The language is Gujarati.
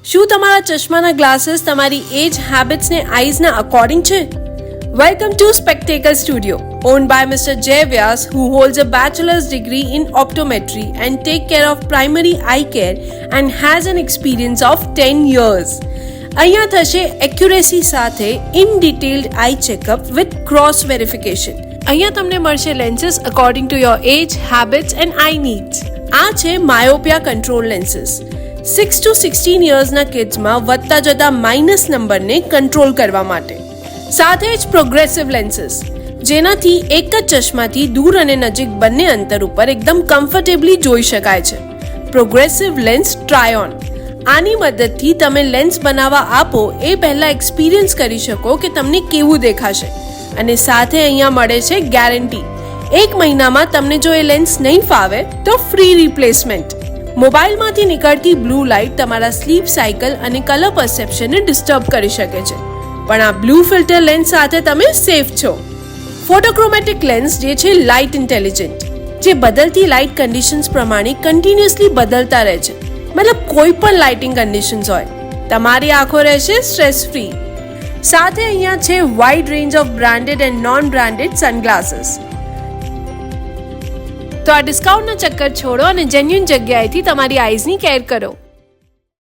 શું તમારા ચશ્માના ગ્લાસીસ તમારી એજ હેબિટ્સને આઈઝના અકોર્ડિંગ છે? Welcome to Spectacle Studio, owned by Mr. Jay Vyas, who holds a bachelor's degree in optometry and take care of primary eye care and has an experience of 10 years. અહીંયા થશે એક્યુરેસી સાથે in detailed eye checkup with cross verification. અહીંયા તમને મળશે lenses according to your age, habits and eye needs. આ છે માયોપિયા કંટ્રોલ લેન્સીસ. 6 to 16 યર્સના કિડ્સમાં વધતા જતા માઇનસ નંબરને કંટ્રોલ કરવા માટે. સાથે જ પ્રોગ્રેસિવ લેન્સીસ, જેનાથી એક જ ચશ્માથી દૂર અને નજીક બંને અંતર ઉપર એકદમ કમ્ફર્ટેબલી જોઈ શકાય છે. Progressive lens try on. આની મદદથી તમે લેન્સ બનાવવા આપો એ પહેલા એક્સપિરિયન્સ કરી શકો કે તમને કેવું દેખાશે. અને સાથે અહીંયા મળે છે ગેરંટી. 1 મહિનામાં તમને જો એ લેન્સ નહીં ફાવે તો ફ્રી રિપ્લેસમેન્ટ. મોબાઈલમાંથી નીકળતી બ્લુ લાઇટ તમારા સ્લીપ સાયકલ અને કલર પરસેપ્શનને ડિસ્ટર્બ કરી શકે છે, પણ આ બ્લુ ફિલ્ટર લેન્સ સાથે તમે સેફ છો. ફોટોક્રોમેટિક લેન્સ જે છે લાઇટ ઇન્ટેલિજન્ટ, જે બદલતી લાઇટ કન્ડિશન્સ પ્રમાણે કન્ટિન્યુઅસલી બદલતા રહે છે. મતલબ કોઈ પણ લાઇટિંગ કન્ડિશન્સ હોય, તમારી આંખો રહેશે સ્ટ્રેસ ફ્રી. સાથે અહીંયા છે wide range of branded and non branded sunglasses. તો આ ડિસ્કાઉન્ટના ચક્કર છોડો અને જેન્યુઇન જગ્યાએથી તમારી આઈઝની કેર કરો.